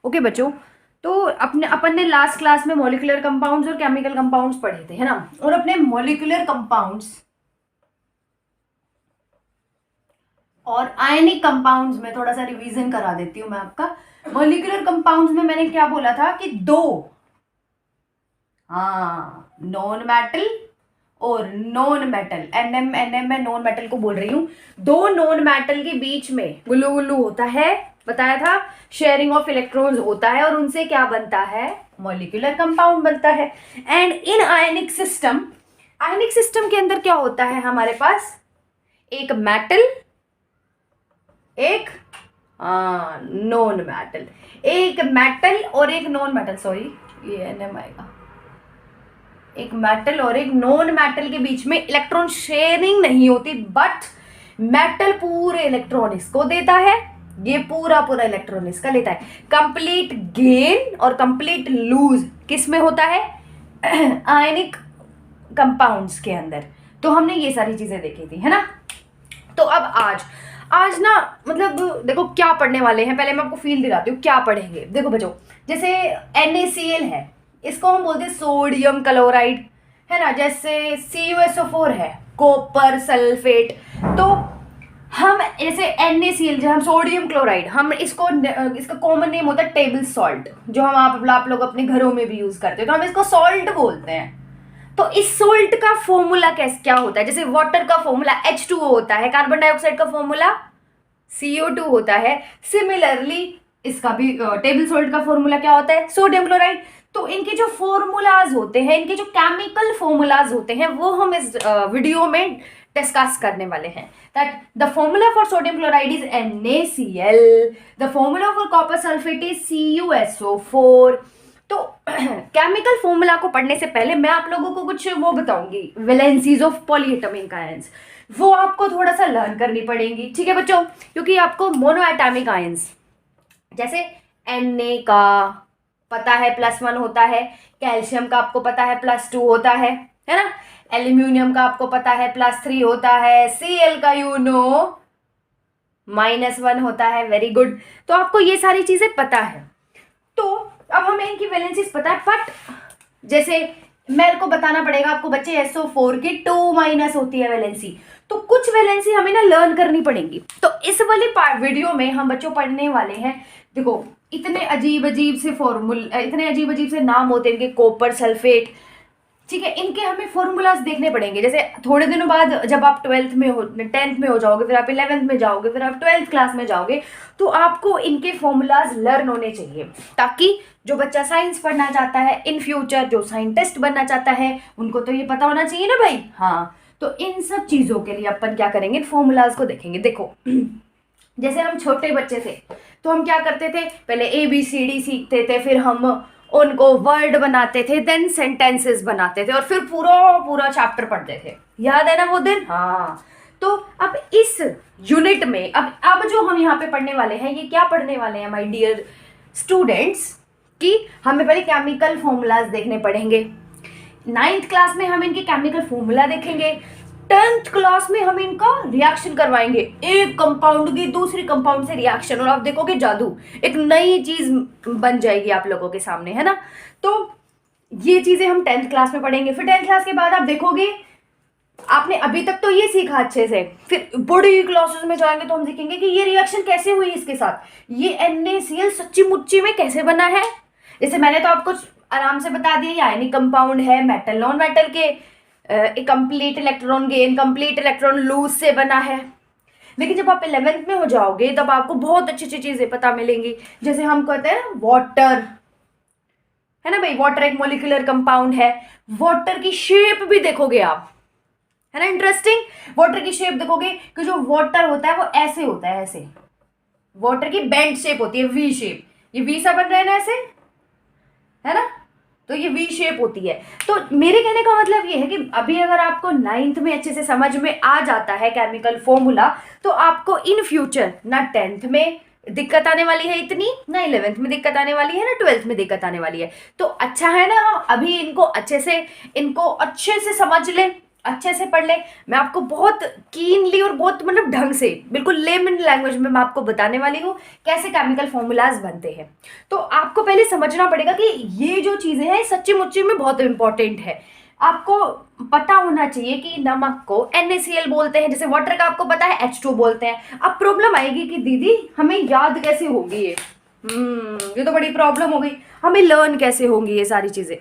Okay बच्चों, तो अपने अपन ने लास्ट क्लास में मॉलिक्यूलर कंपाउंड्स और केमिकल कंपाउंड्स पढ़े थे, है ना। और अपने मॉलिक्यूलर कंपाउंड्स और आयनिक कंपाउंड्स में थोड़ा सा रिवीजन करा देती हूं मैं आपका। मॉलिक्यूलर कंपाउंड्स में मैंने क्या बोला था कि दो, हाँ, नॉन मेटल और नॉन मेटल, एनएम मैं नॉन मेटल को बोल रही हूं। दो नॉन मेटल के बीच में गुल्लू गुल्लू होता है, बताया था, शेयरिंग ऑफ इलेक्ट्रॉन्स होता है और उनसे क्या बनता है, मॉलिक्यूलर कंपाउंड बनता है। And in ionic system, ionic system के अंदर क्या होता है हमारे पास, एक मेटल, एक नॉन मेटल, एक मेटल और एक नॉन मेटल, सॉरी ये एनएम आएगा, एक मेटल और एक नॉन मेटल के बीच में इलेक्ट्रॉन शेयरिंग नहीं होती, बट मेटल पूरे इलेक्ट्रॉन इसको देता है, ये पूरा पूरा इलेक्ट्रॉन इसका लेता है। कंप्लीट गेन और कंप्लीट लूज किस में होता है, आयनिक कंपाउंड्स के अंदर। तो हमने ये सारी चीजें देखी थी, है ना। तो अब आज ना मतलब देखो क्या पढ़ने वाले हैं, पहले मैं आपको फील दिलाती हूँ क्या पढ़ेंगे। देखो बच्चों, जैसे NaCl है, इसको हम बोलते हैं सोडियम क्लोराइड, है ना। जैसे CuSO4 है, कॉपर सल्फेट। तो हम जैसे NaCl, जो हम सोडियम क्लोराइड, हम इसको इसका कॉमन नेम होता है टेबल सॉल्ट, जो हम आप लोग अपने घरों में भी यूज करते हैं, तो हम इसको सॉल्ट बोलते हैं। तो इस सोल्ट का फॉर्मूला कैसे क्या होता है, जैसे वाटर का फॉर्मूला H2O होता है, कार्बन डाइऑक्साइड का फॉर्मूला CO2 होता है। सिमिलरली इसका भी टेबल सॉल्ट का फॉर्मूला क्या होता है, सोडियम क्लोराइड। तो इनके जो फॉर्मूलाज होते हैं, इनके जो केमिकल फॉर्मूलाज होते हैं, वो हम इस वीडियो में डिस्कस करने वाले हैं। That the formula for sodium chloride is NaCl, the formula for copper sulphate is CuSO4। तो केमिकल फॉर्मूला को पढ़ने से पहले मैं आप लोगों को कुछ वो बताऊंगी, वैलेंसीज ऑफ पॉलीएटॉमिक आयंस, वो आपको थोड़ा सा लर्न करनी पड़ेंगी, ठीक है बच्चों। क्योंकि आपको मोनोएटॉमिक आयंस, जैसे Na का पता है +1 होता है, कैल्शियम का आपको पता है +2 होता है ना। एल्यूमिनियम का आपको पता है +3 होता है, Cl का -1 होता है, वेरी गुड। तो आपको ये सारी चीजें पता है। तो अब हमें इनकी वैलेंसीज पता है, बट जैसे मेरे को बताना पड़ेगा आपको बच्चे, SO4 की 2- होती है वैलेंसी, तो कुछ वैलेंसी हमें ना लर्न करनी पड़ेंगी। तो इस वाले वीडियो में हम बच्चों पढ़ने वाले हैं, देखो इतने अजीब अजीब से फॉर्मूला, इतने अजीब अजीब से नाम होते हैं इनके, कॉपर सल्फेट, ठीक है, इनके हमें फॉर्मूलाज देखने पड़ेंगे। जैसे थोड़े दिनों बाद जब आप 12th में हो, 10th में हो जाओगे, फिर आप 11th में जाओगे, फिर आप 12th क्लास में जाओगे, तो आपको इनके फॉर्मूलाज लर्न होने चाहिए, ताकि जो बच्चा साइंस पढ़ना चाहता है इन फ्यूचर, जो साइंटिस्ट बनना चाहता है, उनको तो ये पता होना चाहिए ना भाई। हाँ, तो इन सब चीजों के लिए अपन क्या करेंगे, फॉर्मूलाज को देखेंगे। देखो जैसे हम छोटे बच्चे थे तो हम क्या करते थे, पहले ABCD सीखते थे, फिर हम उनको वर्ड बनाते थे, देन सेंटेंसेस बनाते थे, और फिर पूरा पूरा चैप्टर पढ़ते थे, याद है ना वो दिन। हाँ, तो अब इस यूनिट में अब जो हम यहाँ पे पढ़ने वाले हैं, ये क्या पढ़ने वाले हैं माय डियर स्टूडेंट्स, कि हमें पहले केमिकल फॉर्मूलाज देखने पड़ेंगे। 9th क्लास में हम इनके केमिकल फॉर्मूला देखेंगे, 10th क्लास में हम इनका रिएक्शन करवाएंगे, एक कंपाउंड की दूसरी कंपाउंड से रिएक्शन, और आप देखोगे जादू, एक नई चीज बन जाएगी आप लोगों के सामने, है ना। तो ये चीजें हम 10th क्लास में पढ़ेंगे। फिर 10th क्लास के बाद आप देखोगे, आपने अभी तक तो ये सीखा अच्छे से, फिर बड़ी क्लासेस में जाएंगे तो हम सीखेंगे कि ये रिएक्शन कैसे हुई इसके साथ, ये NaCl सच्ची मुच्ची में कैसे बना है। जैसे मैंने तो आपको आराम से बता दिया, आयनिक कंपाउंड है, मेटल नॉन मेटल के, complete electron gain complete electron lose से बना है। लेकिन जब आप 11th में हो जाओगे तब आपको बहुत अच्छी अच्छी चीजें पता मिलेंगी। जैसे हम कहते हैं वाटर, है ना भाई, वाटर एक मोलिकुलर कंपाउंड है, वाटर की शेप भी देखोगे आप, है ना, इंटरेस्टिंग। वाटर की शेप देखोगे कि जो वाटर होता है वो ऐसे होता है, ऐसे वाटर की बेंड शेप होती है, V शेप, ये V सा बन रहा है ना ऐसे, है ना, तो ये V शेप होती है। तो मेरे कहने का मतलब ये है कि अभी अगर आपको 9th में अच्छे से समझ में आ जाता है केमिकल फॉर्मूला, तो आपको इन फ्यूचर ना 10th में दिक्कत आने वाली है इतनी, ना 11th में दिक्कत आने वाली है, ना 12th में दिक्कत आने वाली है। तो अच्छा है ना, अभी इनको अच्छे से समझ लें, अच्छे से पढ़ ले। मैं आपको बहुत कीनली और बहुत मतलब ढंग से बिल्कुल लेमन लैंग्वेज में मैं आपको बताने वाली हूँ कैसे केमिकल फॉर्मूलाज बनते हैं। तो आपको पहले समझना पड़ेगा कि ये जो चीज़ें हैं सच्ची मुच्ची में बहुत इंपॉर्टेंट है। आपको पता होना चाहिए कि नमक को NaCl बोलते हैं, जैसे वाटर का आपको पता है H2 बोलते हैं। अब प्रॉब्लम आएगी कि दीदी हमें याद कैसे होगी ये तो बड़ी प्रॉब्लम हो गई, हमें लर्न कैसे होंगी ये सारी चीज़ें।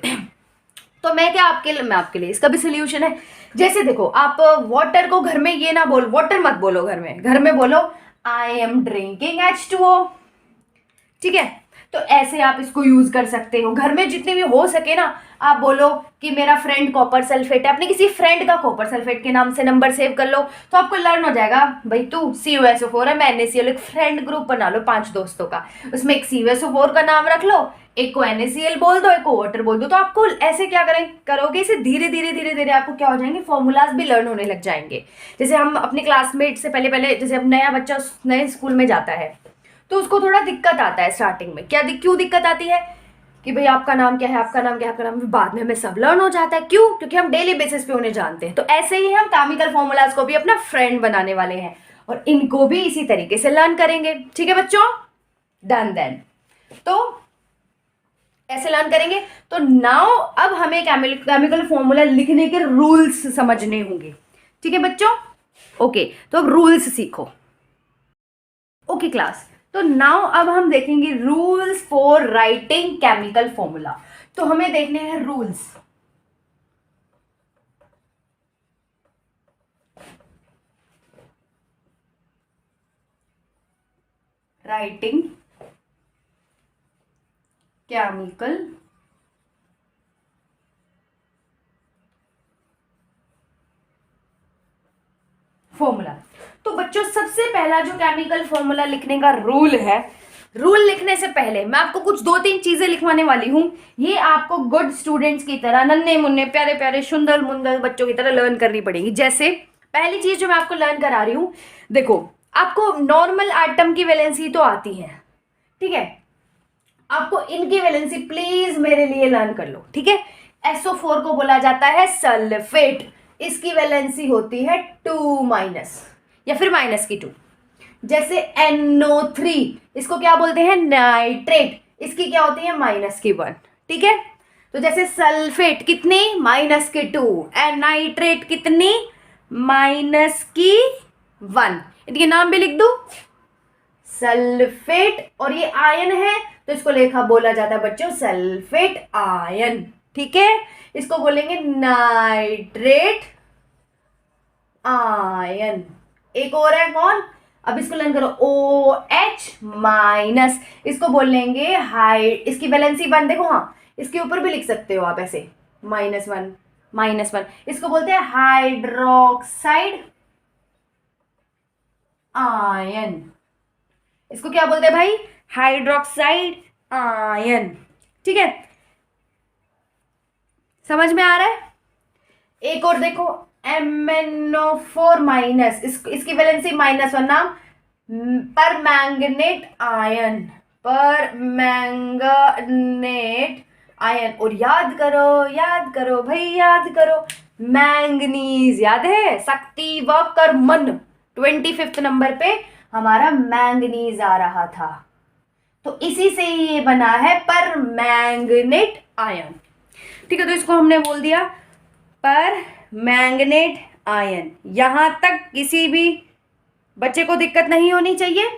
तो मैं आपके लिए इसका भी सोल्यूशन है। जैसे देखो, आप वाटर को घर में ये ना बोल, वाटर मत बोलो घर में बोलो आई एम ड्रिंकिंग H2O। ठीक है, तो ऐसे आप इसको यूज कर सकते हो घर में जितने भी हो सके ना। आप बोलो कि मेरा फ्रेंड कॉपर सल्फेट है, अपने किसी फ्रेंड का कॉपर सल्फेट के नाम से नंबर सेव कर लो, तो आपको लर्न हो जाएगा भाई तू CuSO4 है, मैं NaCl। एक फ्रेंड ग्रुप बना लो 5 दोस्तों का, उसमें एक CuSO4 का नाम रख लो, एक को NaCl बोल दो, एक को वाटर बोल दो। तो आपको ऐसे क्या करोगे, इसे धीरे धीरे आपको क्या हो जाएंगे, फॉर्मूलाज भी लर्न होने लग जाएंगे। जैसे हम अपने क्लासमेट से पहले जैसे अब नया बच्चा नए स्कूल में जाता है तो उसको थोड़ा दिक्कत आता है स्टार्टिंग में। क्यों दिक्कत आती है कि भाई आपका नाम क्या है, आपका नाम क्या है, आपका नाम, बाद में हमें सब लर्न हो जाता है। क्यों? क्योंकि हम डेली बेसिस पे उन्हें जानते हैं। तो ऐसे ही हम केमिकल फॉर्मूलाज को भी अपना फ्रेंड बनाने वाले हैं और इनको भी इसी तरीके से लर्न करेंगे। ठीक है बच्चों, डन देन। तो ऐसे लर्न करेंगे। तो नाउ अब हमें केमिकल फॉर्मूला लिखने के रूल्स समझने होंगे। ठीक है बच्चों, ओके, तो अब रूल्स सीखो। ओके क्लास, तो नाउ अब हम देखेंगे rules for writing chemical formula. तो हमें देखने हैं रूल्स। Writing chemical formula. तो बच्चों सबसे पहला जो केमिकल फॉर्मूला लिखने का रूल है, रूल लिखने से पहले मैं आपको कुछ 2-3 चीजें लिखवाने वाली हूं। ये आपको गुड स्टूडेंट्स की तरह, नन्हे मुन्ने प्यारे प्यारे सुंदर मुंदर बच्चों की तरह लर्न करनी पड़ेगी। जैसे पहली चीज जो मैं आपको लर्न करा रही हूं, देखो आपको नॉर्मल एटम की वैलेंसी तो आती है, ठीक है, आपको इनकी वैलेंसी प्लीज मेरे लिए लर्न कर लो। ठीक है, SO4 को बोला जाता है सल्फेट, इसकी वैलेंसी होती है 2- या फिर -2। जैसे NO3, इसको क्या बोलते हैं, नाइट्रेट, इसकी क्या होती है -1। ठीक है, तो जैसे सल्फेट कितनी -2 एंड नाइट्रेट कितनी -1। इनके नाम भी लिख दो, सल्फेट, और ये आयन है तो इसको लेखा बोला जाता है बच्चों सल्फेट आयन। ठीक है, इसको बोलेंगे नाइट्रेट आयन। एक और है कौन, अब इसको लर्न करो, OH-, इसको बोलेंगे हाई, इसकी वैलेंसी 1 देखो, हाँ इसके ऊपर भी लिख सकते हो आप ऐसे -1, इसको बोलते हैं हाइड्रोक्साइड आयन। इसको क्या बोलते हैं भाई, हाइड्रोक्साइड आयन। ठीक है, समझ में आ रहा है। एक और देखो MnO4-, इसकी वैलेंसी -1, नाम पर मैंगनेट आयन, पर मैंगनेट आयन। और याद करो भाई, याद करो, मैंगनीज याद है, शक्ति व कर्मन 25 नंबर पे हमारा मैंगनीज आ रहा था, तो इसी से ये बना है पर मैंगनेट आयन। ठीक है, तो इसको हमने बोल दिया पर मैंगनेट आयन। यहां तक किसी भी बच्चे को दिक्कत नहीं होनी चाहिए।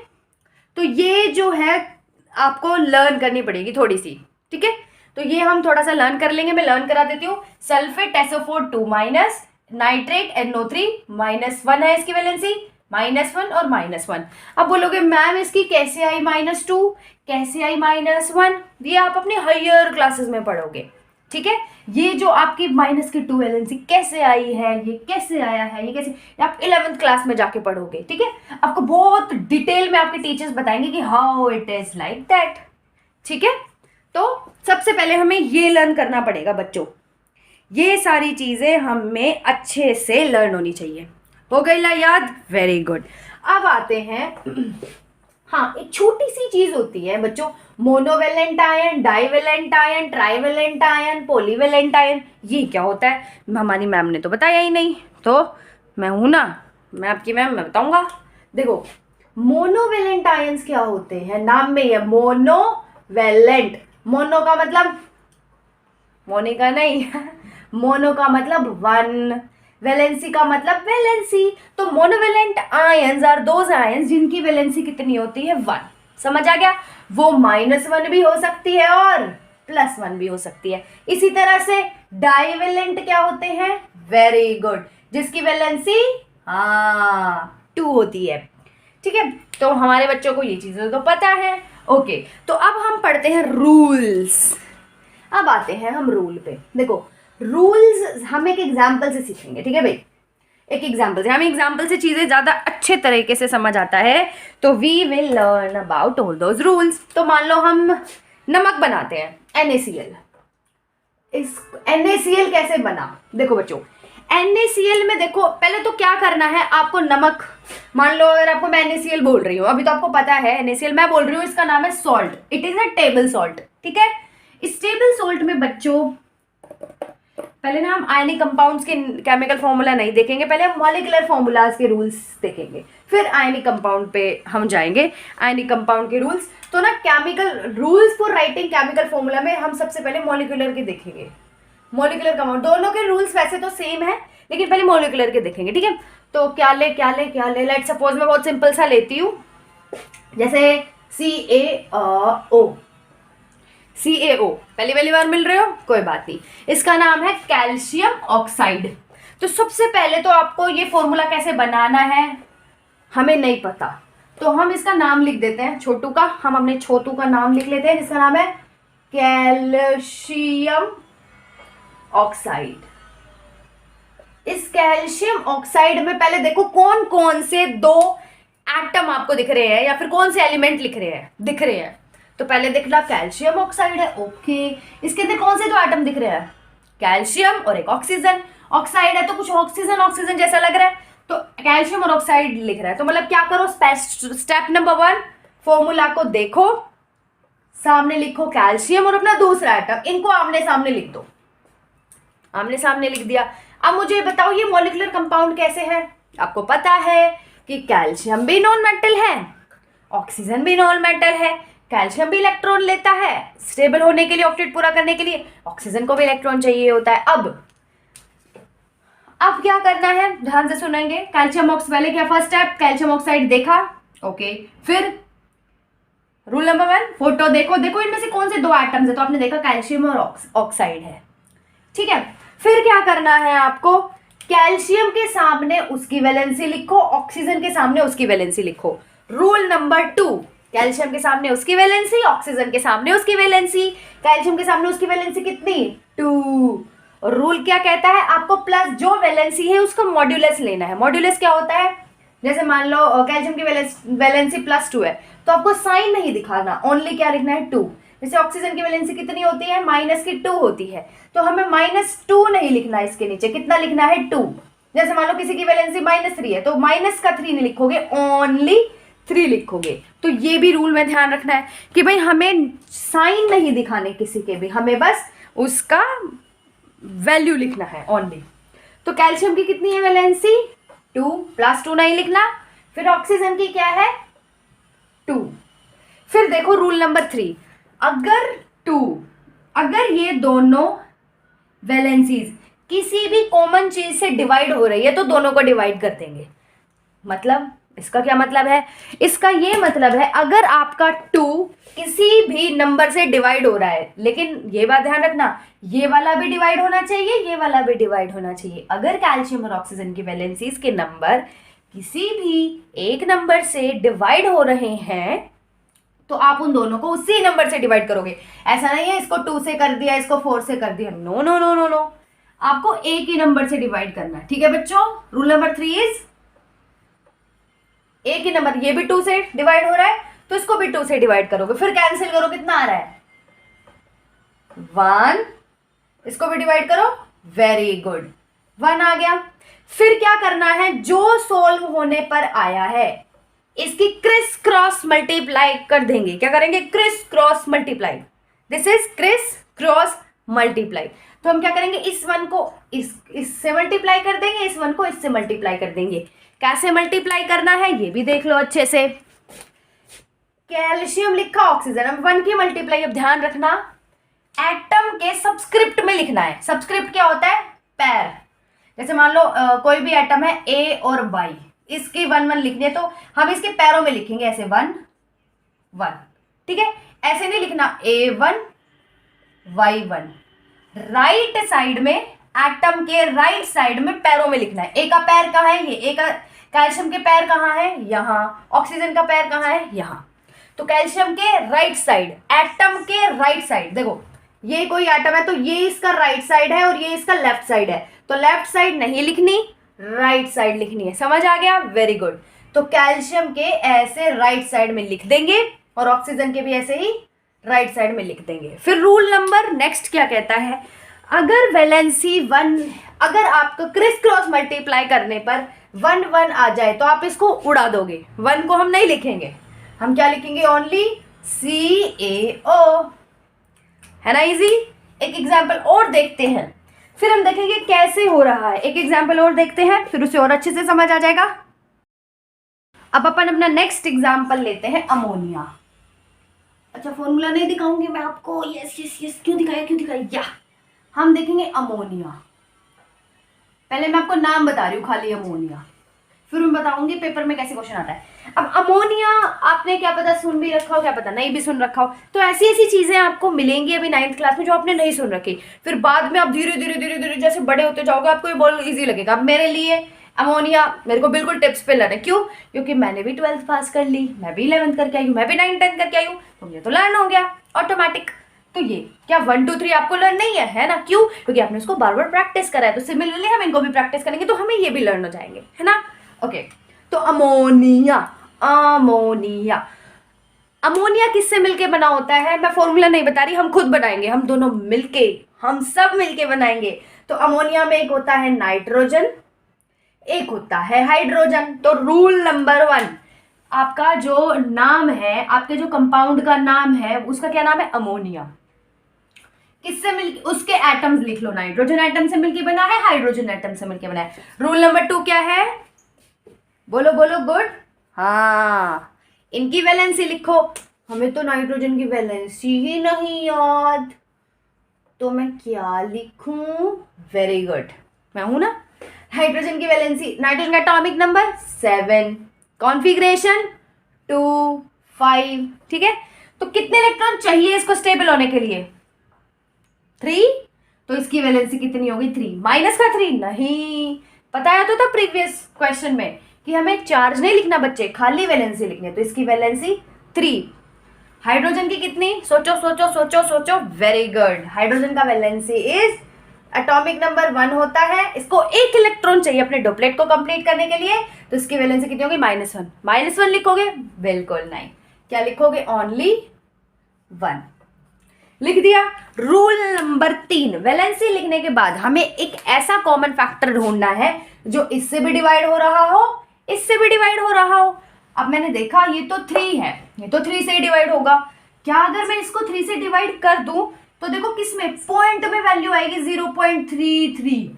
तो ये जो है आपको लर्न करनी पड़ेगी थोड़ी सी। ठीक है, तो ये हम थोड़ा सा लर्न कर लेंगे, मैं लर्न करा देती हूँ। सल्फेट SO4 2-, नाइट्रेट NO3 -1 है इसकी वैलेंसी, -1 और -1। अब बोलोगे मैम इसकी कैसे आई -2, कैसे आई -1, ये आप अपने हायर क्लासेस में पढ़ोगे। ठीक है, ये जो आपकी -2 वैलेंसी कैसे आई है, ये कैसे आया है, ये कैसे, आप 11th क्लास में जाके पढ़ोगे। ठीक है, आपको बहुत डिटेल में आपके टीचर्स बताएंगे कि how it is like that. ठीक है, तो सबसे पहले हमें ये लर्न करना पड़ेगा बच्चों, ये सारी चीजें हमें अच्छे से लर्न होनी चाहिए। हो गई ला याद, वेरी गुड। अब आते हैं हाँ, एक छोटी सी चीज होती है बच्चों, monovalent ion, divalent ion, trivalent ion, polyvalent ion, ये क्या होता है हमारी मैम ने तो बताया ही नहीं, तो मैं हूं ना, मैं आपकी मैम, मैं बताऊंगा। देखो मोनोवेलेंट आयंस क्या होते हैं, नाम में है मोनोवेलेंट, मोनो का मतलब मोनिका नहीं मोनो का मतलब वन, वैलेंसी का मतलब वैलेंसी, तो monovalent ions are those ions जिनकी वैलेंसी कितनी होती है 1। समझ आ गया, वो -1 भी हो सकती है और +1 भी हो सकती है। इसी तरह से डाइवेलेंट क्या होते हैं, वेरी गुड, जिसकी वैलेंसी 2 होती है। ठीक है, तो हमारे बच्चों को ये चीजें तो पता है। ओके, तो अब हम पढ़ते हैं रूल्स। अब आते हैं हम रूल पे। देखो रूल्स हम एक एग्जाम्पल से सीखेंगे, ठीक है भाई, एक एग्जाम्पल से, हमें एग्जाम्पल से चीजें ज्यादा अच्छे तरीके से समझ आता है, तो we will learn about all those rules. तो मान लो हम नमक बनाते हैं NaCl, इस NaCl कैसे बना, देखो बच्चों NaCl में देखो पहले तो क्या करना है आपको, नमक मान लो, अगर आपको मैं NaCl बोल रही हूँ, अभी तो आपको पता है NaCl मैं बोल रही हूँ, इसका नाम है salt, it is a table salt. ठीक है, इस टेबल सॉल्ट में बच्चों पहले ना हम आयनिक कंपाउंड्स के केमिकल फॉर्मूला नहीं देखेंगे, पहले हम मॉलिक्यूलर फॉर्मूलाज के रूल्स देखेंगे, फिर आयनिक कंपाउंड पे हम जाएंगे, आयनिक कंपाउंड के रूल्स। तो ना chemical rules for writing chemical formula में हम सबसे पहले मॉलिक्यूलर के देखेंगे, मॉलिक्यूलर कंपाउंड, दोनों के रूल्स वैसे तो सेम है लेकिन पहले मॉलिक्यूलर के देखेंगे। ठीक है, तो क्या ले लेट सपोज मैं बहुत सिंपल सा लेती हूँ, जैसे CaO, पहली बार मिल रहे हो, कोई बात नहीं, इसका नाम है कैल्शियम ऑक्साइड। तो सबसे पहले तो आपको ये फॉर्मूला कैसे बनाना है हमें नहीं पता, तो हम इसका नाम लिख देते हैं छोटू का, हम अपने छोटू का नाम लिख लेते हैं जिसका नाम है कैल्शियम ऑक्साइड। इस कैल्शियम ऑक्साइड में पहले देखो कौन कौन से 2 एटम आपको दिख रहे हैं या फिर कौन से एलिमेंट दिख रहे हैं। तो पहले दिख रहा कैल्शियम ऑक्साइड है, ओके, इसके अंदर कौन से 2 एटम दिख रहे हैं, कैल्शियम और एक ऑक्सीजन, ऑक्साइड है तो कुछ ऑक्सीजन जैसा लग रहा है, तो कैल्शियम और ऑक्साइड लिख रहा है। तो मतलब क्या करो, स्टेप नंबर 1 फॉर्मूला को देखो, सामने लिखो कैल्शियम और अपना दूसरा एटम, इनको आमने सामने लिख दो, आमने सामने लिख दिया। अब मुझे बताओ ये मॉलिक्यूलर कंपाउंड कैसे है, आपको पता है कि कैल्शियम भी नॉन मेटल है, ऑक्सीजन भी नॉन मेटल है, कैल्शियम भी इलेक्ट्रॉन लेता है स्टेबल होने के लिए, ऑक्टेट पूरा करने के लिए, ऑक्सीजन को भी इलेक्ट्रॉन चाहिए होता है। अब क्या करना है, ध्यान से सुनेंगे, कैल्शियम ऑक्स पहले क्या, फर्स्ट स्टेप कैल्शियम ऑक्साइड देखा, ओके, फिर रूल नंबर 1 फोटो देखो इनमें से कौन से 2 एटम्स है, तो आपने देखा कैल्शियम और ऑक्साइड है। ठीक है, फिर क्या करना है आपको, कैल्शियम के सामने उसकी वैलेंसी लिखो, ऑक्सीजन के सामने उसकी वैलेंसी लिखो। रूल नंबर 2, कैल्शियम के सामने उसकी वैलेंसी, ऑक्सीजन के सामने उसकी वैलेंसी, कैल्शियम के सामने उसकी वैलेंसी कितनी 2। और रूल क्या कहता है, आपको प्लस जो वैलेंसी है उसका मॉड्यूलस लेना है। मॉड्यूलस क्या होता है, जैसे मान लो कैल्शियम की वैलेंसी +2 है तो आपको साइन नहीं दिखाना, ओनली क्या लिखना है 2। जैसे ऑक्सीजन की वैलेंसी कितनी होती है, -2 होती है, तो हमें -2 नहीं लिखना, इसके नीचे कितना लिखना है 2। जैसे मान लो किसी की वैलेंसी -3 है तो माइनस का 3 नहीं लिखोगे, ओनली 3 लिखोगे। तो ये भी रूल में ध्यान रखना है कि भाई हमें साइन नहीं दिखाने किसी के भी, हमें बस उसका वैल्यू लिखना है ओनली। तो कैल्शियम की कितनी है वैलेंसी 2, +2 नहीं लिखना। फिर ऑक्सीजन की क्या है 2। फिर देखो रूल नंबर 3, अगर ये दोनों वैलेंसीज किसी भी कॉमन चीज से डिवाइड हो रही है तो दोनों को डिवाइड कर देंगे। मतलब इसका क्या मतलब है, इसका ये मतलब है अगर आपका 2 किसी भी नंबर से डिवाइड हो रहा है, लेकिन ये बात ध्यान रखना ये वाला भी डिवाइड होना चाहिए, ये वाला भी डिवाइड होना चाहिए। अगर कैल्शियम और ऑक्सीजन की वैलेंसीज के नंबर किसी भी एक नंबर से डिवाइड हो रहे हैं तो आप उन दोनों को उसी नंबर से डिवाइड करोगे। ऐसा नहीं है इसको 2 से कर दिया, इसको 4 से कर दिया, no no no no no, आपको एक ही नंबर से डिवाइड करना है। ठीक है बच्चों, रूल नंबर 3 इज एक ही नंबर, ये भी 2 से डिवाइड हो रहा है तो इसको भी 2 से डिवाइड करोगे, फिर कैंसिल करो, कितना आ रहा है 1, इसको भी डिवाइड करो, वेरी गुड 1 आ गया। फिर क्या करना है, जो सोल्व होने पर आया है इसकी क्रिस क्रॉस मल्टीप्लाई कर देंगे। क्या करेंगे? Criss cross multiply. This is criss cross multiply. तो हम क्या करेंगे? इस वन को इससे मल्टीप्लाई कर देंगे, इस वन को इससे मल्टीप्लाई कर देंगे। कैसे मल्टीप्लाई करना है ये भी देख लो अच्छे से। कैल्शियम लिखा, ऑक्सीजन, अब वन की मल्टीप्लाई। अब ध्यान रखना एटम के सबस्क्रिप्ट में लिखना है। सबस्क्रिप्ट क्या होता है? पैर। जैसे मान लो कोई भी एटम है ए और वाई, इसकी 1 1 लिखनी है तो हम इसके पैरों में लिखेंगे ऐसे 1 1, ठीक है? ऐसे नहीं लिखना A1 Y1। राइट साइड में, एटम के राइट साइड में पैरों में लिखना है। ए का पैर कहाँ है? ये। ए का, कैल्शियम के पैर कहाँ है? यहाँ। ऑक्सीजन का पैर कहाँ है? यहाँ। तो कैल्शियम के राइट साइड, एटम के राइट साइड, देखो ये कोई एटम है तो ये इसका राइट साइड है और ये इसका लेफ्ट साइड है, तो लेफ्ट साइड नहीं लिखनी, राइट साइड लिखनी है। समझ आ गया? Very good. तो कैल्शियम के ऐसे राइट साइड में लिख देंगे और ऑक्सीजन के भी ऐसे ही राइट साइड में लिख देंगे। फिर रूल नंबर नेक्स्ट क्या कहता है? अगर वैलेंसी 1, अगर आपको क्रिस क्रॉस मल्टीप्लाई करने पर 1 1 आ जाए तो आप इसको उड़ा दोगे। 1 को हम नहीं लिखेंगे, हम क्या लिखेंगे? Only CaO। है ना इजी? एक एग्जाम्पल और देखते हैं, फिर हम देखेंगे कैसे हो रहा है। एक एग्जाम्पल और देखते हैं, फिर उसे और अच्छे से समझ आ जाएगा। अब अपन अपना नेक्स्ट एग्जाम्पल लेते हैं अमोनिया। अच्छा, फॉर्मूला नहीं दिखाऊंगी मैं आपको। यस यस यस, क्यों दिखाया या हम देखेंगे अमोनिया। पहले मैं आपको नाम बता रही हूँ खाली, अमोनिया, फिर मैं बताऊंगी पेपर में कैसे क्वेश्चन आता है। अब अमोनिया आपने क्या पता सुन भी रखा हो, क्या पता नहीं भी सुन रखा हो, तो ऐसी ऐसी चीजें आपको मिलेंगी अभी 9th क्लास में जो आपने नहीं सुन रखी। फिर बाद में आप धीरे धीरे जैसे बड़े होते जाओगे आपको ये बहुत ईजी लगेगा। अब मेरे लिए अमोनिया मेरे को बिल्कुल टिप्स पे लर्न है। क्यों? क्योंकि मैंने भी 12th पास कर ली, मैं भी 11th करके आई हूँ, मैं भी 9th 10th करके आई हूँ, तो मुझे तो लर्न हो गया ऑटोमेटिक। तो ये क्या 1 2 3 आपको लर्न नहीं है ना? क्यों? क्योंकि आपने उसको बार बार प्रैक्टिस करा है। तो सिमिलरली हम इनको भी प्रैक्टिस करेंगे तो हमें ये भी लर्न हो जाएंगे, है ना? ओके, तो अमोनिया, अमोनिया, अमोनिया किससे मिलके बना होता है? मैं फॉर्मूला नहीं बता रही, हम खुद बनाएंगे, हम दोनों मिलके, हम सब मिलके बनाएंगे। तो अमोनिया में एक होता है नाइट्रोजन, एक होता है हाइड्रोजन। तो रूल नंबर 1, आपका जो नाम है, आपके जो कंपाउंड का नाम है उसका क्या नाम है? अमोनिया। किससे मिल, उसके एटम्स लिख लो। नाइट्रोजन एटम से मिलके बना है, हाइड्रोजन एटम से मिलके बना है। रूल नंबर 2 क्या है? बोलो बोलो, गुड। हाँ, इनकी वैलेंसी लिखो। हमें तो नाइट्रोजन की वैलेंसी ही नहीं याद, तो मैं क्या लिखूं? वेरी गुड, मैं हूं ना। हाइड्रोजन की वैलेंसी, नाइट्रोजन का एटॉमिक नंबर 7, कॉन्फ़िगरेशन 2 5, ठीक है? तो कितने इलेक्ट्रॉन चाहिए इसको स्टेबल होने के लिए? 3। तो इसकी वैलेंसी कितनी होगी? 3 माइनस का 3 नहीं, बताया तो था प्रीवियस क्वेश्चन में कि हमें चार्ज नहीं लिखना बच्चे, खाली वैलेंसी लिखनी है। तो इसकी वैलेंसी 3। हाइड्रोजन की कितनी? सोचो सोचो सोचो सोचो। वेरी गुड, हाइड्रोजन का वैलेंसी इज एटॉमिक नंबर 1 होता है। इसको 1 इलेक्ट्रॉन चाहिए अपने डुप्लेट को कंप्लीट करने के लिए, तो इसकी वैलेंसी कितनी होगी? -1। -1 लिखोगे? बिल्कुल नहीं, क्या लिखोगे? ओनली 1 लिख दिया। रूल नंबर 3, वैलेंसी लिखने के बाद हमें एक ऐसा कॉमन फैक्टर ढूंढना है जो इससे भी डिवाइड हो रहा हो, इससे भी डिवाइड हो रहा हो। अब मैंने देखा ये तो 3 है, ये तो 3 से ही डिवाइड होगा। क्या अगर मैं इसको 3 से डिवाइड कर दूं तो देखो किसमें? पॉइंट में वैल्यू आएगी 0.33।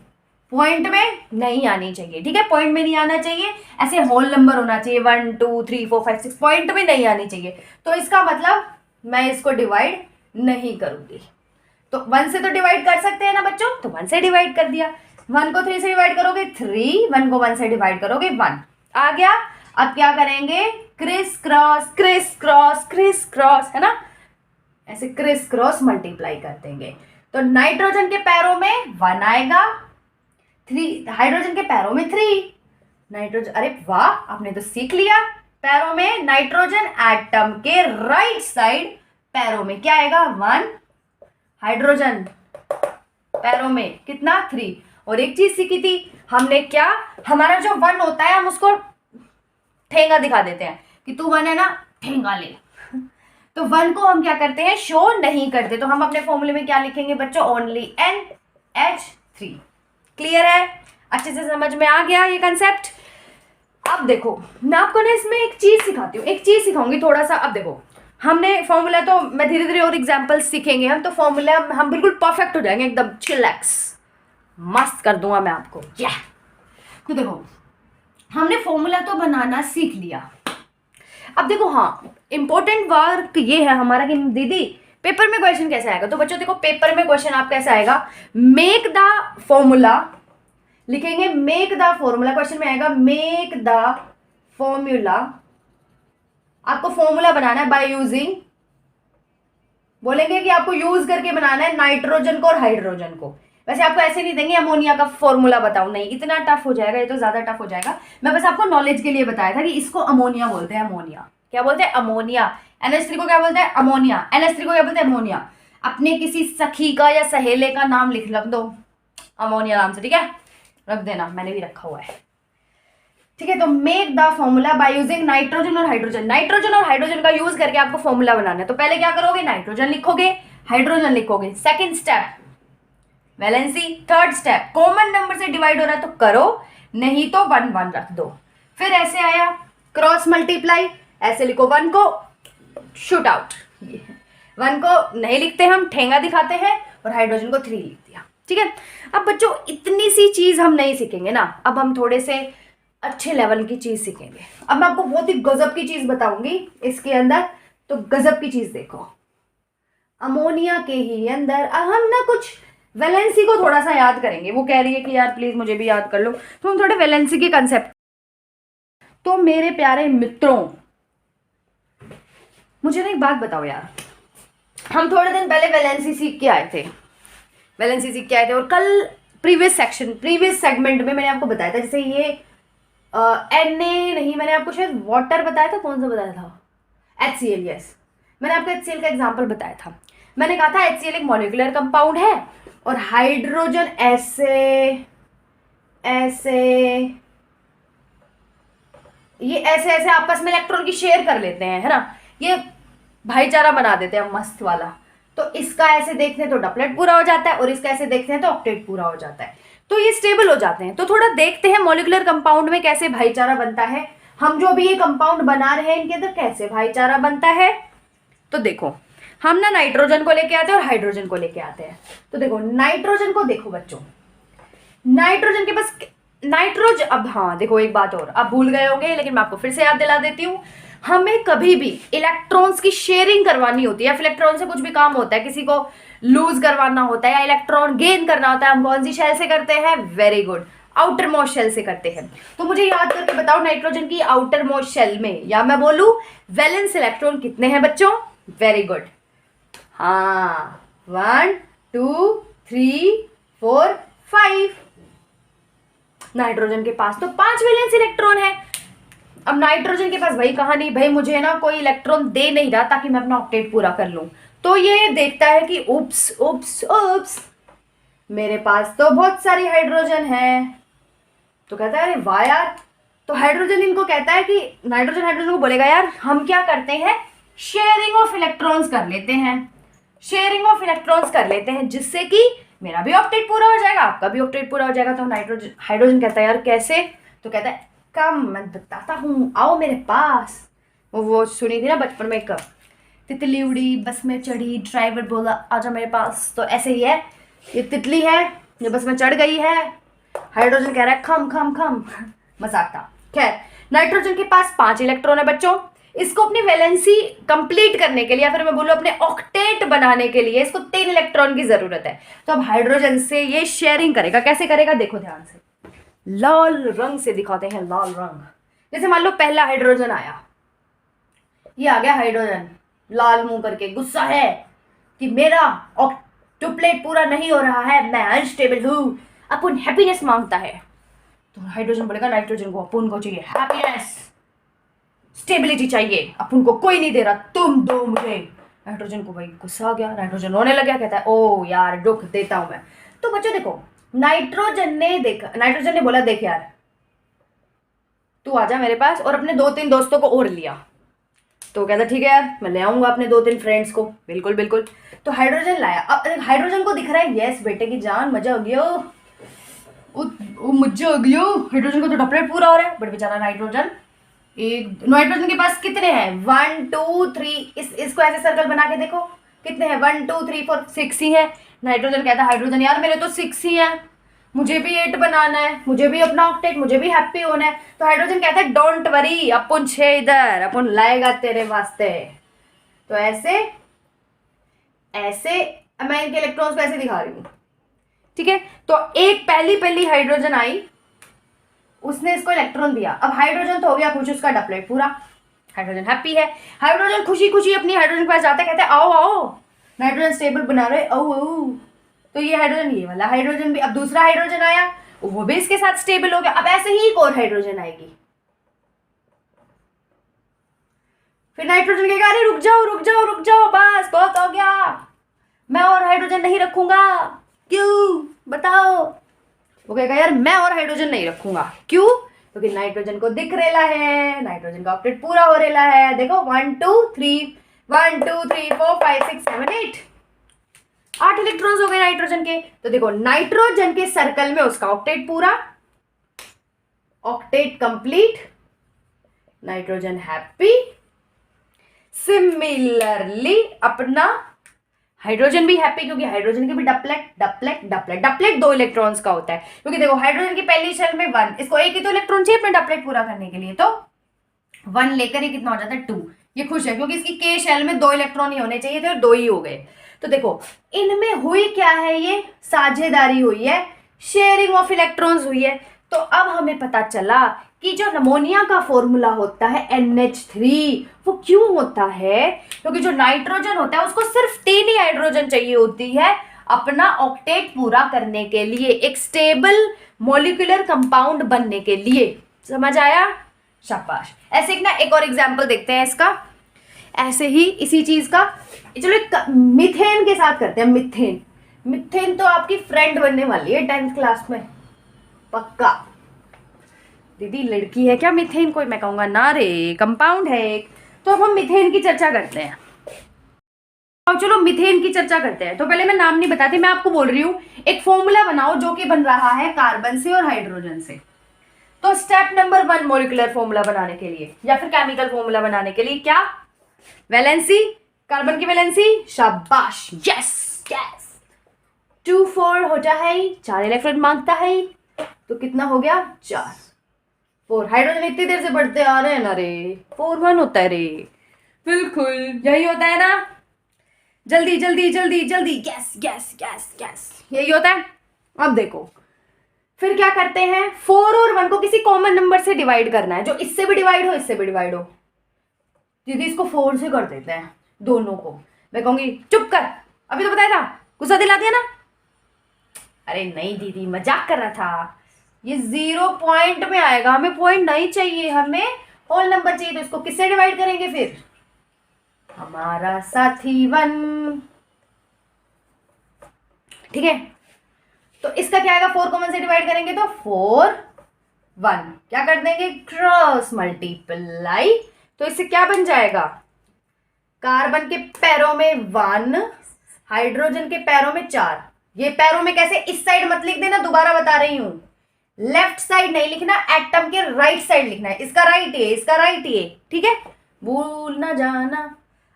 पॉइंट में नहीं आनी चाहिए, ठीक है? पॉइंट में नहीं आना चाहिए, ऐसे होल नंबर होना चाहिए 1 2 3 4 5 6, पॉइंट में नहीं आनी चाहिए। तो इसका मतलब मैं इसको डिवाइड नहीं करूंगी। तो 1 से तो डिवाइड कर सकते हैं ना बच्चों, तो 1 से डिवाइड कर दिया। 1 को 3 से डिवाइड करोगे 3, 1 को 1 से डिवाइड करोगे 1 आ गया। अब क्या करेंगे? Criss cross criss cross criss cross, है ना? ऐसे क्रिस क्रॉस मल्टीप्लाई कर देंगे। तो नाइट्रोजन के पैरों में 1 आएगा, 3 हाइड्रोजन के पैरों में 3 नाइट्रोजन, अरे वाह आपने तो सीख लिया। पैरों में नाइट्रोजन एटम के राइट साइड पैरों में क्या आएगा? 1, हाइड्रोजन पैरों में कितना? 3। और एक चीज सीखी थी हमने, क्या? हमारा जो 1 होता है हम उसको ठेंगा दिखा देते हैं कि तू 1 है ना, ठेंगा ले। तो 1 को हम क्या करते हैं? शो नहीं करते। तो हम अपने फॉर्मूले में क्या लिखेंगे बच्चों? Only NH3। क्लियर है? अच्छे से समझ में आ गया ये कंसेप्ट? अब देखो मैं आपको ना इसमें एक चीज सिखाती हूँ, एक चीज सिखाऊंगी थोड़ा सा। अब देखो हमने फॉर्मूला, तो मैं धीरे धीरे और एग्जाम्पल्स सीखेंगे हम, तो फॉर्मूला हम बिल्कुल परफेक्ट हो जाएंगे, एकदम चिलैक्स मस्त कर दूंगा मैं आपको। तो देखो हमने फॉर्मूला तो बनाना सीख लिया। अब देखो हाँ, इंपॉर्टेंट वर्क ये है हमारा कि दीदी पेपर में क्वेश्चन कैसे आएगा। तो बच्चों देखो पेपर में क्वेश्चन आप कैसे आएगा, मेक द फॉर्मूला लिखेंगे, मेक द फॉर्मूला, क्वेश्चन में आएगा मेक द फॉर्मूला। आपको फॉर्मूला बनाना है बाय यूजिंग, बोलेंगे कि आपको यूज करके बनाना है नाइट्रोजन को और हाइड्रोजन को। वैसे आपको ऐसे नहीं देंगे अमोनिया का फॉर्मूला बताओ, नहीं इतना टफ हो जाएगा, ये तो ज्यादा टफ हो जाएगा। मैं बस आपको नॉलेज के लिए बताया था कि इसको अमोनिया बोलते हैं। अमोनिया क्या बोलते हैं, अमोनिया। NH3 को क्या बोलते हैं, अमोनिया। NH3 को क्या बोलते हैं, अमोनिया। अपने किसी सखी का या सहेले का नाम रख दो अमोनिया नाम से, ठीक है, रख देना, मैंने भी रखा हुआ है, ठीक है। तो make the formula by using nitrogen और हाइड्रोजन। नाइट्रोजन और हाइड्रोजन का यूज करके आपको फॉर्मूला बनाना है। तो पहले क्या करोगे, नाइट्रोजन लिखोगे, हाइड्रोजन लिखोगे। Second step valency. Third step common number से डिवाइड हो रहा है तो करो, नहीं तो 1 1 रख दो। फिर ऐसे आया क्रॉस मल्टीप्लाई, ऐसे लिखो 1 को शूट आउट, 1 को नहीं लिखते हम, ठेंगा दिखाते हैं, और हाइड्रोजन को 3 लिख दिया, ठीक है। अब बच्चों इतनी सी चीज हम नहीं सीखेंगे ना, अब हम थोड़े से अच्छे लेवल की चीज सीखेंगे। अब मैं आपको बहुत ही गजब की चीज बताऊंगी इसके अंदर, तो गजब की चीज देखो। अमोनिया के ही अंदर हम ना कुछ वैलेंसी को थोड़ा सा याद करेंगे। वो कह रही है कि यार प्लीज मुझे भी याद कर लो, तो हम थोड़े वैलेंसी के कंसेप्ट। तो मेरे प्यारे मित्रों, मुझे ना एक बात बताओ यार, हम थोड़े दिन पहले वैलेंसी सीख के आए थे, और कल प्रीवियस सेगमेंट में मैंने आपको बताया था, जैसे ये Na नहीं, मैंने आपको शायद वाटर बताया था, कौन सा बताया था, HCl। यस, मैंने आपको HCl का एग्जांपल बताया था। मैंने कहा था HCl एक मॉलिक्यूलर कंपाउंड है, और हाइड्रोजन ये ऐसे आपस में इलेक्ट्रॉन की शेयर कर लेते हैं, है ना, ये भाईचारा बना देते हैं मस्त वाला। तो इसका ऐसे देखते हैं तो डबलेट पूरा हो जाता है, और इसका ऐसे देखते हैं तो ऑक्टेट पूरा हो जाता है, तो ये स्टेबल हो जाते हैं। तो थोड़ा देखते हैं मॉलिक्यूलर कंपाउंड में कैसे भाईचारा बनता है, हम जो भी ये कंपाउंड बना रहे हैं इनके अंदर कैसे भाईचारा बनता है। तो देखो हम ना नाइट्रोजन को लेके आते हैं और हाइड्रोजन को लेके आते हैं। तो देखो नाइट्रोजन को देखो बच्चों, नाइट्रोजन के पास नाइट्रोजन, अब हाँ देखो एक बात और, आप भूल गए होंगे लेकिन मैं आपको फिर से याद दिला देती हूँ। हमें कभी भी इलेक्ट्रॉन्स की शेयरिंग करवानी होती है, या फिर इलेक्ट्रॉन से कुछ भी काम होता है, किसी को लूज करवाना होता है या इलेक्ट्रॉन गेन करना होता है, हम कौन सी शेल से करते हैं, very good, outermost shell से करते हैं। तो मुझे याद करके बताओ नाइट्रोजन की आउटर मोस्ट शेल में, या मैं बोलूं वैलेंस इलेक्ट्रॉन कितने हैं बच्चों, वेरी गुड, हाँ 1 2 3 4 5। नाइट्रोजन के पास तो 5 वैलेंस इलेक्ट्रॉन है। अब नाइट्रोजन के पास वही कहानी, भाई मुझे ना कोई इलेक्ट्रॉन दे नहीं रहा ताकि मैं अपना ऑक्टेट पूरा कर लूं, तो ये देखता है कि उप्स उप्स उप्स, मेरे पास तो बहुत सारी हाइड्रोजन है, तो कहता है अरे वाह यार। तो हाइड्रोजन इनको कहता है कि नाइट्रोजन हाइड्रोजन को बोलेगा यार हम क्या करते हैं, शेयरिंग ऑफ इलेक्ट्रॉन्स कर लेते हैं, शेयरिंग ऑफ इलेक्ट्रॉन्स कर लेते हैं, जिससे कि मेरा भी ऑक्टेट पूरा हो जाएगा, आपका भी ऑक्टेट पूरा हो जाएगा। तो हाइड्रोजन कहता है यार कैसे, तो कहता है कम मैं बताता हूँ, आओ मेरे पास। वो सुनी थी ना बचपन में, एक तितली उड़ी बस में चढ़ी, ड्राइवर बोला आजा मेरे पास, तो ऐसे ही है, ये तितली है ये बस में चढ़ गई है, हाइड्रोजन कह रहा है खम खम खम, मजाक था। खैर नाइट्रोजन के पास 5 इलेक्ट्रॉन है बच्चों, इसको अपनी वैलेंसी कंप्लीट करने के लिए, या फिर मैं बोलूँ अपने ऑक्टेट बनाने के लिए इसको 3 इलेक्ट्रॉन की जरूरत है। तो अब हाइड्रोजन से ये शेयरिंग करेगा, कैसे करेगा देखो ध्यान से, लाल रंग से दिखाते हैं, लाल रंग। जैसे मान लो पहला हाइड्रोजन आया, ये आ गया हाइड्रोजन लाल मुंह करके, गुस्सा है कि मेरा ऑक्टोप्लेट पूरा नहीं हो रहा है, मैं अनस्टेबल हूं, अपन हैप्पीनेस मांगता है। तो हाइड्रोजन बोलेगा नाइट्रोजन को अपन को चाहिए हैप्पीनेस, स्टेबिलिटी चाहिए, अपन को कोई नहीं दे रहा, तुम दो मुझे। नाइट्रोजन को भाई गुस्सा आ गया, नाइट्रोजन रोने लग गया, कहता है ओ यार दुख देता हूं मैं। तो बच्चों देखो नाइट्रोजन ने बोला देख यार तू आजा मेरे पास, और अपने 2-3 दोस्तों को और लिया। तो कहता ठीक है यार मैं ले आऊंगा अपने 2-3 फ्रेंड्स को, बिल्कुल बिल्कुल। तो हाइड्रोजन लाया, अब हाइड्रोजन को दिख रहा है यस बेटे की जान मजा हो गया, वो मुझे हो गया, हाइड्रोजन का तो डबलेट पूरा हो रहा है, बट बेचारा नाइट्रोजन, एक नाइट्रोजन के पास कितने हैं, 1 2 3, इसको ऐसे सर्कल बना के देखो कितने हैं, 1 2 3 4 6 ही है। नाइट्रोजन कहता है हाइड्रोजन यार मेरे तो 6 ही है, मुझे भी 8 बनाना है, मुझे भी अपना ऑक्टेट, मुझे भी हैप्पी होना है। तो हाइड्रोजन कहता है डोंट वरी, अपन छे इधर, अपन लाएगा तेरे वास्ते। तो ऐसे ऐसे मैं इनके इलेक्ट्रॉन्स को ऐसे दिखा रही हूँ, ठीक है। तो एक पहली पहली हाइड्रोजन आई, उसने इसको इलेक्ट्रॉन दिया, अब हाइड्रोजन तो हो गया खुश, उसका डबलेट पूरा, हाइड्रोजन हैप्पी है। हाइड्रोजन खुशी खुशी अपनी हाइड्रोजन के पास जाता है, कहते हैं आओ आओ, नाइट्रोजन स्टेबल बना रहे, आओ आओ। तो ये हाइड्रोजन, ये वाला हाइड्रोजन भी, अब दूसरा हाइड्रोजन आया, वो भी इसके साथ स्टेबल हो गया। अब ऐसे ही एक और हाइड्रोजन आएगी, फिर नाइट्रोजन कहेगा अरे रुक जाओ रुक जाओ रुक जाओ, बस बहुत हो गया, मैं और हाइड्रोजन नहीं रखूंगा। क्यों बताओ? वो कहेगा यार मैं और हाइड्रोजन नहीं रखूंगा, क्यों? क्योंकि नाइट्रोजन को दिख रेला है, नाइट्रोजन का ऑक्टेट पूरा हो रेला है। देखो 1 2 3 1 2 3 4 5 6 7 8, 8 इलेक्ट्रॉन्स हो गए नाइट्रोजन के। तो देखो नाइट्रोजन के सर्कल में उसका ऑक्टेट पूरा, octet complete, nitrogen happy. Similarly अपना हाइड्रोजन भी हैप्पी, क्योंकि हाइड्रोजन के भी doublet doublet doublet, doublet 2 electrons का होता है, क्योंकि देखो हाइड्रोजन की पहली शेल में 1, इसको एक ही तो इलेक्ट्रॉन चाहिए अपना डबलेट पूरा करने के लिए, तो 1 लेकर ही कितना हो जाता है 2। ये खुश है क्योंकि इसकी के शेल में 2 इलेक्ट्रॉन ही होने चाहिए थे और 2 ही हो गए। तो देखो इनमें हुई क्या है, ये साझेदारी हुई है, शेयरिंग ऑफ इलेक्ट्रॉन्स हुई है। तो अब हमें पता चला कि जो अमोनिया का फॉर्मूला होता है NH3, वो क्यों होता है? क्योंकि जो नाइट्रोजन होता है उसको सिर्फ 3 ही हाइड्रोजन चाहिए होती है अपना ऑक्टेट पूरा करने के लिए, एक स्टेबल मॉलिक्यूलर कंपाउंड बनने के लिए। समझ आया? शाबाश। ऐसे एक और एग्जाम्पल देखते हैं इसका, ऐसे ही इसी चीज का। चलो मिथेन के साथ करते हैं। मिथेन, मिथेन तो आपकी फ्रेंड बनने वाली है 10th क्लास में पक्का। दीदी लड़की है क्या मिथेन कोई? मैं कहूंगा ना रे, कंपाउंड है एक। तो अब हम मिथेन की चर्चा करते हैं। अब चलो मिथेन की चर्चा करते हैं। तो पहले मैं नाम नहीं बताती, मैं आपको बोल रही हूँ एक फॉर्मूला बनाओ जो कि बन रहा है कार्बन से और हाइड्रोजन से। तो स्टेप नंबर 1 मॉलिक्यूलर फॉर्मूला बनाने के लिए या फिर केमिकल फॉर्मूला बनाने के लिए क्या? वैलेंसी, कार्बन की वैलेंसी, शाबाश, यस यस। 2 4 होता है, 4 इलेक्ट्रॉन मांगता है, तो कितना हो गया? 4 4। हाइड्रोजन इतनी देर से बढ़ते आ रहे हैं ना रे, 4 1 होता है रे, बिल्कुल यही होता है ना। जल्दी जल्दी जल्दी जल्दी, गैस गैस गैस गैस, यही होता है। अब देखो फिर क्या करते हैं, 4 और 1 को किसी कॉमन नंबर से डिवाइड करना है, जो इससे भी डिवाइड हो इससे भी डिवाइड हो। दीदी इसको 4 से कर देते हैं दोनों को। मैं कहूंगी चुप कर, अभी तो बताया था, गुस्सा दिला दिया ना। अरे नहीं दीदी मजाक कर रहा था, ये 0 पॉइंट में आएगा, हमें पॉइंट नहीं चाहिए, हमें होल नंबर चाहिए। तो इसको किससे डिवाइड करेंगे फिर? हमारा साथी 1, ठीक है। तो इसका क्या आएगा, 4 कॉमन से डिवाइड करेंगे तो 4 1, क्या कर देंगे, क्रॉस मल्टीप्लाई। तो इससे क्या बन जाएगा, कार्बन के पैरों में 1, हाइड्रोजन के पैरों में 4। ये पैरों में कैसे, इस साइड मत लिख देना, दोबारा बता रही हूं, लेफ्ट साइड नहीं लिखना, एटम के राइट साइड लिखना है। इसका राइट है, इसका राइट है, ठीक है, भूल ना जाना।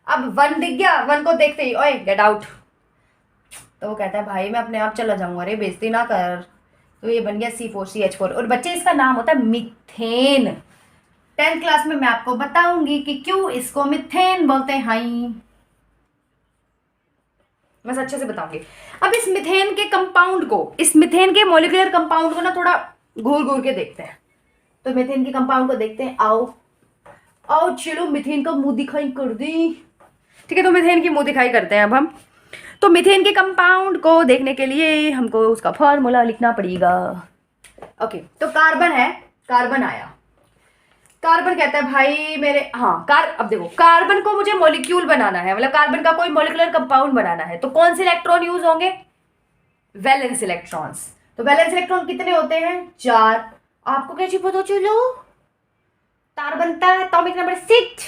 अब 1 दिख गया, 1 को देखते ही ओए गेट आउट। तो वो कहता है भाई मैं अपने आप चला जाऊंगा, अरे बेइज्जती ना कर। तो ये बन गया C4CH4, और बच्चे इसका नाम होता है मिथेन। 10th क्लास में मैं आपको बताऊंगी कि क्यों इसको मिथेन बोलते हैं। हाई मैं अच्छे से बताऊंगी। अब इस मिथेन के कंपाउंड को, इस मिथेन के मॉलिक्यूलर कंपाउंड को ना थोड़ा घूर घूर के देखते हैं। तो मिथेन के कंपाउंड को देखते हैं, आओ आओ चलो मिथेन का मुंह दिखाई कर दी, ठीक है। तो मिथेन की मुंह दिखाई करते हैं अब हम। तो मिथेन के कंपाउंड को देखने के लिए हमको उसका फॉर्मूला लिखना पड़ेगा। ओके, तो कार्बन है, कार्बन आया, कार्बन कहता है भाई मेरे, हाँ अब देखो कार्बन को मुझे मॉलिक्यूल बनाना है, मतलब कार्बन का कोई मॉलिक्यूलर कंपाउंड बनाना है, तो कौन से इलेक्ट्रॉन यूज होंगे, वैलेंस इलेक्ट्रॉन्स। तो वैलेंस इलेक्ट्रॉन कितने होते हैं, 4। आपको कैसे पता चलो, तार बनता है एटॉमिक नंबर 6,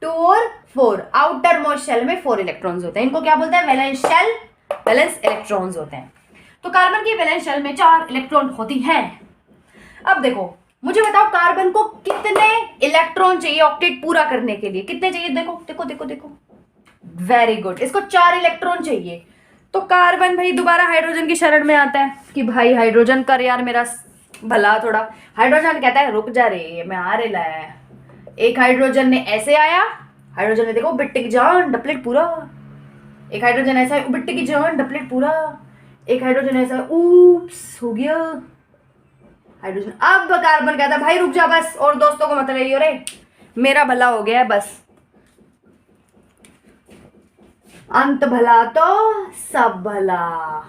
2 और 4। आउटर मोस्ट शेल में 4 इलेक्ट्रॉन्स होते हैं, इनको क्या बोलते हैं, वैलेंस शेल, वैलेंस इलेक्ट्रॉन्स होते हैं। तो कार्बन की वैलेंस शेल में 4 इलेक्ट्रॉन होती हैं। अब देखो मुझे बताओ कार्बन को कितने इलेक्ट्रॉन चाहिए ऑक्टेट पूरा करने के लिए, कितने चाहिए? देखो देखो देखो देखो, वेरी गुड, इसको 4 इलेक्ट्रॉन चाहिए। तो कार्बन भाई दोबारा हाइड्रोजन की शरण में आता है कि भाई हाइड्रोजन कर यार मेरा भला थोड़ा। हाइड्रोजन कहता है रुक जा रे, मैं आ रे लाया है। एक हाइड्रोजन ने ऐसे आया, हाइड्रोजन ने देखो बिट्टे की जान डपलेट पूरा। एक हाइड्रोजन ऐसा है बिट्टे की जान डपलेट पूरा। एक हाइड्रोजन ऐसा ऊप्स हो गया हाइड्रोजन। अब कार्बन कहता है भाई रुक जा बस, और दोस्तों को मत ले लियो रे, मेरा भला हो गया है बस। अंत भला तो सब भला।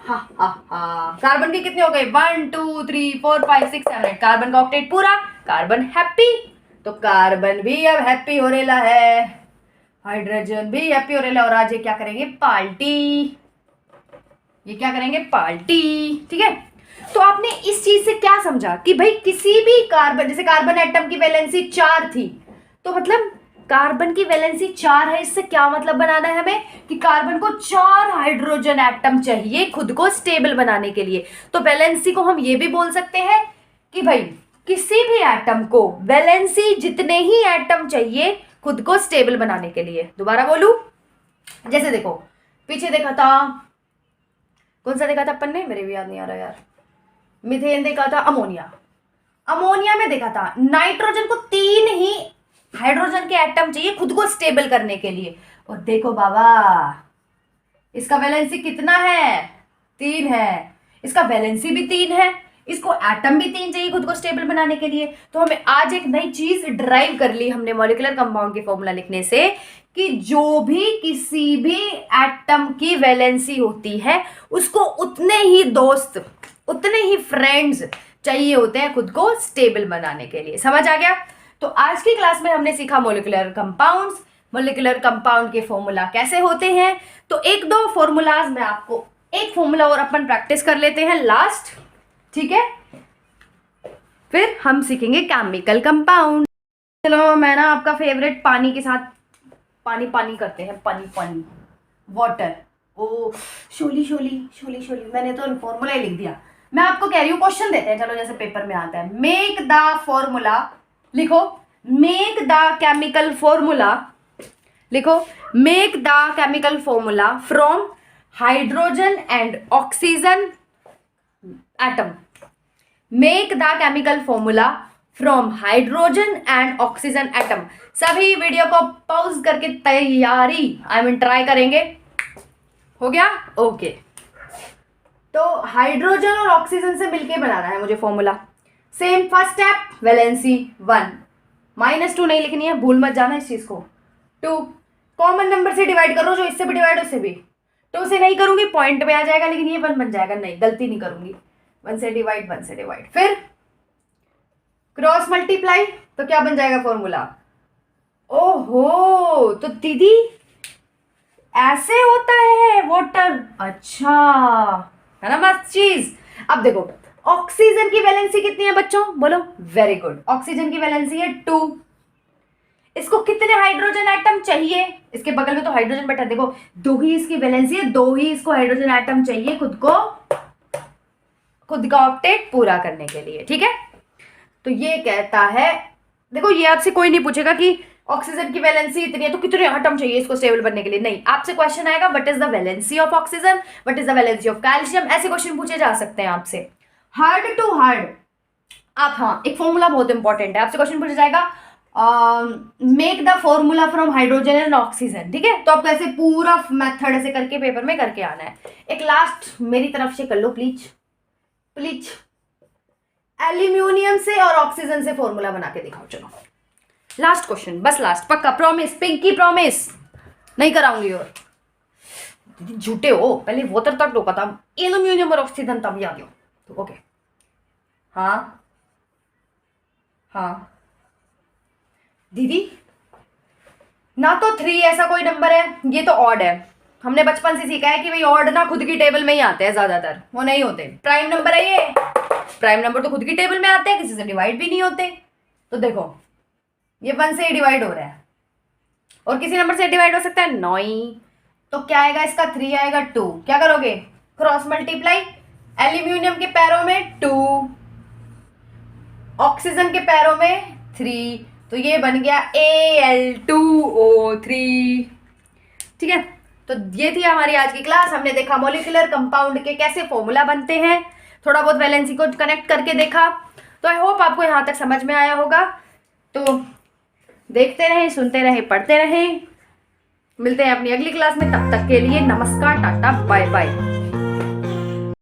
हा हा हा। कार्बन के कितने हो गए? 1 2 3 4 5 6 7 8। कार्बन का ऑक्टेट पूरा, कार्बन हैप्पी। तो कार्बन भी अब हैप्पी हो रेला है, हाइड्रोजन भी हैप्पी हो रेला। और आज ये क्या करेंगे? पार्टी। ये क्या करेंगे? पार्टी। ठीक है, तो आपने इस चीज से क्या समझा कि भाई किसी भी कार्बन, जैसे कार्बन एटम की वैलेंसी 4 थी, तो मतलब कार्बन की वैलेंसी 4 है, इससे क्या मतलब बनाना है हमें कि कार्बन को 4 हाइड्रोजन एटम चाहिए खुद को स्टेबल बनाने के लिए। तो वैलेंसी को हम ये भी बोल सकते हैं कि भाई किसी भी एटम को वैलेंसी जितने ही एटम चाहिए खुद को स्टेबल बनाने के लिए। दोबारा बोलूं, जैसे देखो पीछे देखा था, कौन सा देखा था अपन ने, मेरे भी याद नहीं आ रहा यार। मीथेन देखा था, अमोनिया। अमोनिया में देखा था नाइट्रोजन को 3 ही हाइड्रोजन के एटम चाहिए खुद को स्टेबल करने के लिए। और देखो बाबा इसका वैलेंसी कितना है? 3 है। इसका वैलेंसी भी 3 है, इसको एटम भी 3 चाहिए खुद को स्टेबल बनाने के लिए। तो हमें आज एक नई चीज ड्राइव कर ली हमने मॉलिक्यूलर कंपाउंड की फॉर्मूला लिखने से कि जो भी किसी भी एटम की वैलेंसी होती है उसको उतने ही दोस्त, उतने ही फ्रेंड्स चाहिए होते हैं खुद को स्टेबल बनाने के लिए। समझ आ गया? तो आज की क्लास में हमने सीखा मॉलिक्यूलर कंपाउंड्स, मॉलिक्यूलर कंपाउंड के फॉर्मूला कैसे होते हैं। तो एक दो फॉर्मूलाज में आपको, एक फॉर्मूला और अपन प्रैक्टिस कर लेते हैं लास्ट, ठीक है, फिर हम सीखेंगे केमिकल कंपाउंड। चलो मैं ना आपका फेवरेट पानी के साथ पानी पानी करते हैं, पानी पानी वाटर। ओ शोली शोली शोली शोली, मैंने तो फॉर्मूला ही लिख दिया। मैं आपको कह रही हूँ क्वेश्चन देते हैं, चलो जैसे पेपर में आता है। मेक द फॉर्मूला, लिखो मेक द केमिकल फॉर्मूला, लिखो make the chemical formula from hydrogen and oxygen atom. Make the chemical formula from hydrogen and oxygen atom. सभी वीडियो को पॉज करके तैयारी, आई मीन ट्राई करेंगे। हो गया? ओके। तो हाइड्रोजन और ऑक्सीजन से मिलके बनाना है मुझे formula. Same first step, valency 1, -2 नहीं लिखनी है, भूल मत जाना इस चीज को। 2 कॉमन नंबर से डिवाइड करो, जो इससे भी डिवाइड उससे भी। 2 से नहीं करूंगी पॉइंट में आ जाएगा, लेकिन ये 1 बन जाएगा, नहीं गलती नहीं करूंगी। 1 से डिवाइड, 1 से डिवाइड, फिर क्रॉस मल्टीप्लाई, तो क्या बन जाएगा फॉर्मूला? ओहो, तो दीदी ऐसे होता है वाटर, अच्छा है ना, मस्त चीज। अब देखो ऑक्सीजन की वैलेंसी कितनी है बच्चों, बोलो? वेरी गुड, ऑक्सीजन की वैलेंसी है 2। इसको कितने हाइड्रोजन एटम चाहिए? इसके बगल में तो हाइड्रोजन बैठा, देखो 2 ही इसकी वैलेंसी है, 2 ही इसको हाइड्रोजन एटम चाहिए खुद का ऑक्टेट पूरा करने के लिए, ठीक है। तो ये कहता है, देखो ये आपसे कोई नहीं पूछेगा कि ऑक्सीजन की वैलेंसी इतनी है तो कितने एटम चाहिए इसको स्टेबल बनने के लिए, नहीं। आपसे क्वेश्चन आएगा what is the valency of oxygen, what is the valency of calcium, ऐसे क्वेश्चन पूछे जा सकते हैं आपसे। हार्ड टू हार्ड आप, हाँ एक फॉर्मूला बहुत इंपॉर्टेंट है, आपसे क्वेश्चन पूछा जाएगा make the formula from hydrogen and oxygen, ठीक है। तो आपको ऐसे पूरा मेथड ऐसे करके पेपर में करके आना है। एक लास्ट मेरी तरफ से कर लो प्लीज प्लीज, एल्यूमिनियम से और ऑक्सीजन से फॉर्मूला बना के दिखाओ। चलो लास्ट क्वेश्चन, बस लास्ट, पक्का, प्रॉमिस, पिंकी प्रॉमिस, नहीं कराऊंगी। और झूठे हो, पहले वाटर तक रोका था, एल्यूमिनियम और ऑक्सीजन तब याद हो तो ओके। हाँ हाँ दीदी, ना तो 3 ऐसा कोई नंबर है, ये तो ऑड है। हमने बचपन से सीखा है कि भाई ऑड ना खुद की टेबल में ही आते हैं ज्यादातर, वो नहीं होते। प्राइम नंबर है ये, प्राइम नंबर तो खुद की टेबल में आते हैं, किसी से डिवाइड भी नहीं होते। तो देखो ये 1 से ही डिवाइड हो रहा है, और किसी नंबर से डिवाइड हो सकता है 9। तो क्या आएगा इसका? 3 आएगा, 2। क्या करोगे? क्रॉस मल्टीप्लाई, एल्यूमिनियम के पैरों में 2, ऑक्सीजन के पैरों में 3, तो ये बन गया Al2O3। ठीक है, तो ये थी हमारी आज की क्लास। हमने देखा मॉलिक्यूलर कंपाउंड के कैसे फॉर्मूला बनते हैं, थोड़ा बहुत वैलेंसी को कनेक्ट करके देखा। तो आई होप आपको यहाँ तक समझ में आया होगा। तो देखते रहें, सुनते रहें, पढ़ते रहें। मिलते हैं अपनी अगली क्लास में, तब तक के लिए नमस्कार, टाटा, बाय बाय।